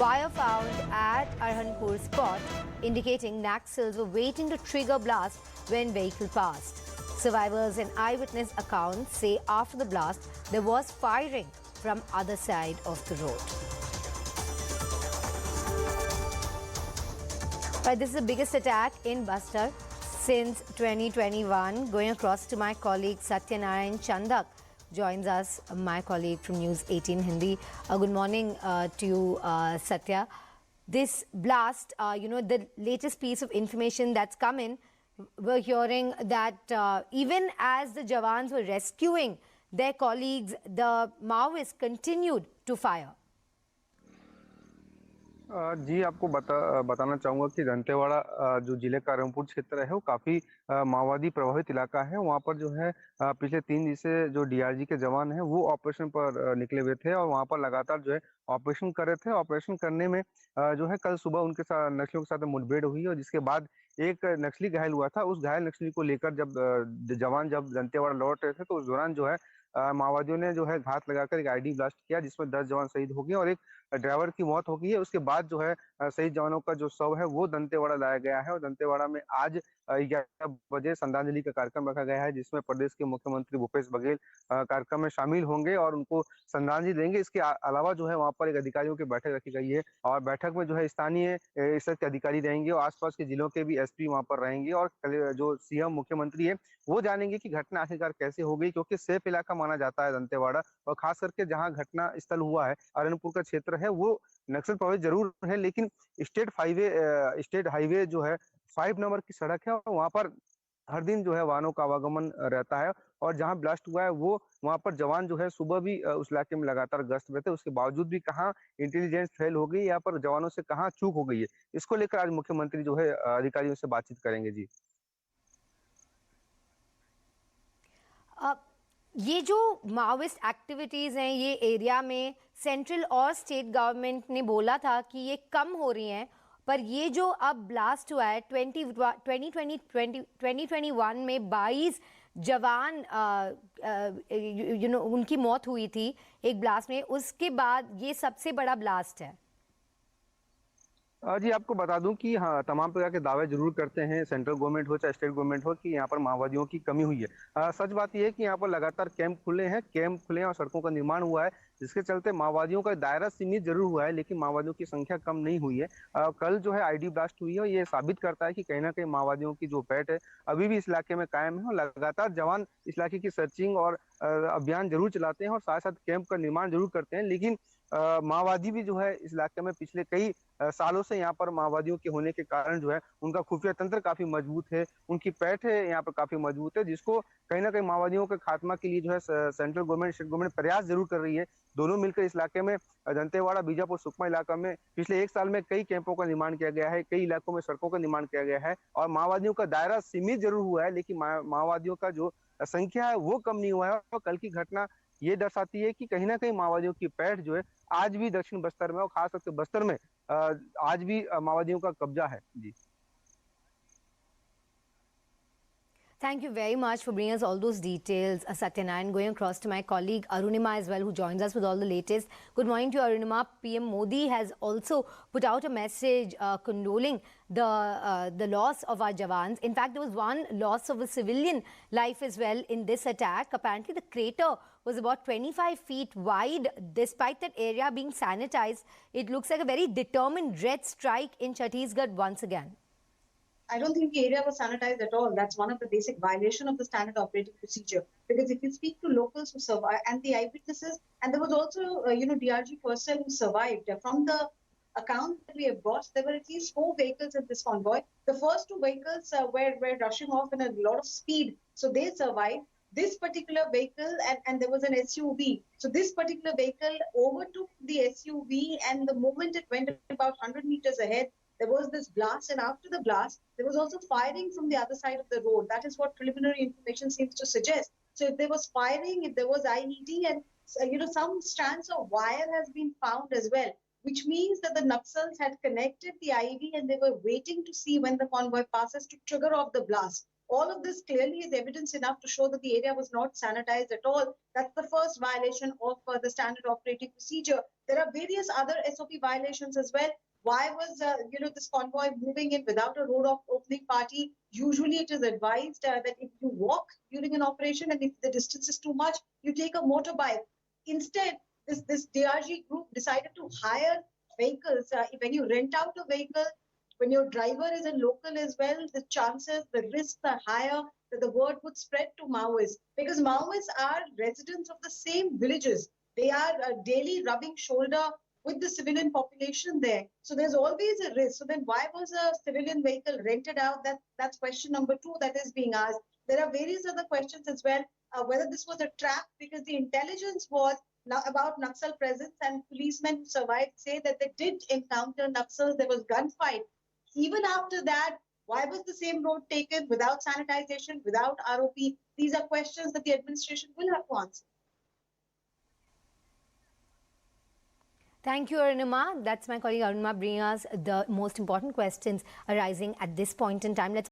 Wire found at Arhanpur spot indicating Naxals were waiting to trigger blast when vehicle passed. Survivors and eyewitness accounts say after the blast there was firing from other side of the road. Right, this is the biggest attack in Bastar since 2021. Going across to my colleague Satyanarayan Chandak joins us, my colleague from News 18 Hindi. Good morning to you, Satya. This blast, the latest piece of information that's come in, we're hearing that even as the Jawans were rescuing their colleagues, the Maoists continued to fire. जी आपको बताना चाहूँगा कि दंतेवाड़ा जो जिले का रामपुर क्षेत्र है वो काफ़ी माओवादी प्रभावित इलाका है। वहाँ पर जो है पिछले 3 दिन से जो डीआरजी के जवान हैं वो ऑपरेशन पर निकले हुए थे और वहाँ पर लगातार जो है ऑपरेशन कर रहे थे। ऑपरेशन करने में जो है कल सुबह उनके साथ नक्सलियों के साथ मुठभेड़ हुई और जिसके बाद एक नक्सली घायल हुआ था। उस घायल नक्सली को लेकर जब दंतेवाड़ा लौट रहे थे तो उस दौरान जो है माओवादियों ने जो है घात लगाकर एक आईडी ब्लास्ट किया जिसमें 10 जवान शहीद हो गए और एक ड्राइवर की मौत हो गई है। उसके बाद जो है शहीद जवानों का जो शव है वो दंतेवाड़ा लाया गया है और दंतेवाड़ा में आज 11 बजे श्रद्धांजलि का कार्यक्रम रखा गया है जिसमें प्रदेश के मुख्यमंत्री भूपेश बघेल कार्यक्रम में शामिल होंगे और उनको श्रद्धांजलि देंगे। इसके अलावा जो है वहाँ पर एक अधिकारियों की बैठक रखी गई है और बैठक में जो है स्थानीय स्तर के अधिकारी रहेंगे और आसपास के जिलों के भी एसपी वहाँ पर रहेंगे और जो सीएम मुख्यमंत्री है वो जानेंगे कि घटना आखिरकार कैसे हो गई, क्योंकि सेफ इलाका माना जाता है दंतेवाड़ा और खास करके जहाँ घटना स्थल हुआ है अरनपुर का क्षेत्र है वो नक्सल प्रभावित जरूर है, लेकिन स्टेट हाईवे जो है 5 नंबर की सड़क है और वहाँ पर हर दिन जो है वाहनों का आवागमन रहता है और जहाँ ब्लास्ट हुआ है वो वहाँ पर जवान जो है सुबह भी उस इलाके में लगातार गश्त में थे। उसके बावजूद भी कहाँ इंटेलिजेंस फेल हो गई, यहाँ पर जवानों से कहाँ चूक हो गई है, इसको लेकर आज मुख्यमंत्री जो है अधिकारियों से बातचीत करेंगे। जी ये जो माओइस्ट एक्टिविटीज़ हैं ये एरिया में सेंट्रल और स्टेट गवर्नमेंट ने बोला था कि ये कम हो रही हैं, पर ये जो अब ब्लास्ट हुआ है 2021 में 22 जवान उनकी मौत हुई थी एक ब्लास्ट में, उसके बाद ये सबसे बड़ा ब्लास्ट है। जी आपको बता दूं कि हाँ तमाम प्रकार के दावे जरूर करते हैं सेंट्रल गवर्नमेंट हो चाहे स्टेट गवर्नमेंट हो कि यहाँ पर माओवादियों की कमी हुई है। सच बात यह है कि यहाँ पर लगातार कैंप खुले हैं और सड़कों का निर्माण हुआ है जिसके चलते माओवादियों का दायरा सीमित जरूर हुआ है, लेकिन माओवादियों की संख्या कम नहीं हुई है। कल जो है आईडी ब्लास्ट हुई है और ये साबित करता है कि कहीं ना कहीं माओवादियों की जो पैठ है अभी भी इस इलाके में कायम है और लगातार जवान इस इलाके की सर्चिंग और अभियान जरूर चलाते हैं और साथ साथ कैंप का निर्माण जरूर करते हैं। लेकिन माओवादी भी जो है इस इलाके में पिछले कई सालों से यहाँ पर माओवादियों के होने के कारण जो है उनका खुफिया तंत्र काफी मजबूत है, उनकी पैठ है यहाँ पर काफी मजबूत है, जिसको कहीं ना कहीं माओवादियों के खात्मा के लिए जो है सेंट्रल गवर्नमेंट स्टेट गवर्नमेंट प्रयास जरूर कर रही है। दोनों मिलकर इस इलाके में दंतेवाड़ा बीजापुर सुकमा इलाका में पिछले 1 साल में कई कैंपों का निर्माण किया गया है, कई इलाकों में सड़कों का निर्माण किया गया है और माओवादियों का दायरा सीमित जरूर हुआ है, लेकिन माओवादियों का जो संख्या है वो कम नहीं हुआ है। और कल की घटना ये दर्शाती है कि कहीं ना कहीं माओवादियों की पैठ जो है आज भी दक्षिण बस्तर में और खास करके बस्तर में आज भी माओवादियों का कब्जा है। जी Thank you very much for bringing us all those details, Satyanarayan. Going across to my colleague Arunima as well, who joins us with all the latest. Good morning to you, Arunima. PM Modi has also put out a message condoling the loss of our jawans. In fact, there was one loss of a civilian life as well in this attack. Apparently, the crater was about 25 feet wide. Despite that area being sanitized, it looks like a very determined red strike in Chattisgarh once again. I don't think the area was sanitized at all. That's one of the basic violation of the standard operating procedure. Because if you speak to locals who survived and the eyewitnesses, and there was also, DRG personnel who survived. From the account that we have got, there were at least 4 vehicles in this convoy. The first 2 vehicles were rushing off in a lot of speed, so they survived. This particular vehicle, and there was an SUV. So this particular vehicle overtook the SUV, and the moment it went about 100 meters ahead, there was this blast, and after the blast, there was also firing from the other side of the road. That is what preliminary information seems to suggest. So if there was firing, if there was IED, and some strands of wire has been found as well, which means that the Naxals had connected the IED and they were waiting to see when the convoy passes to trigger off the blast. All of this clearly is evidence enough to show that the area was not sanitized at all. That's the first violation of the standard operating procedure. There are various other SOP violations as well. Why was this convoy moving in without a road opening party? Usually, it is advised that if you walk during an operation and if the distance is too much, you take a motorbike. Instead, this DRG group decided to hire vehicles. When you rent out a vehicle, when your driver is a local as well, the chances, the risks are higher that the word would spread to Maoists, because Maoists are residents of the same villages. They are daily rubbing shoulder with the civilian population there. So there's always a risk. So then why was a civilian vehicle rented out? That's question number 2 that is being asked. There are various other questions as well. Whether this was a trap, because the intelligence was about Naxal presence, and policemen who survived say that they did encounter Naxals. There was gunfight. Even after that, why was the same road taken without sanitization, without ROP? These are questions that the administration will have to answer. Thank you, Arunima. That's my colleague Arunima bringing us the most important questions arising at this point in time. Let's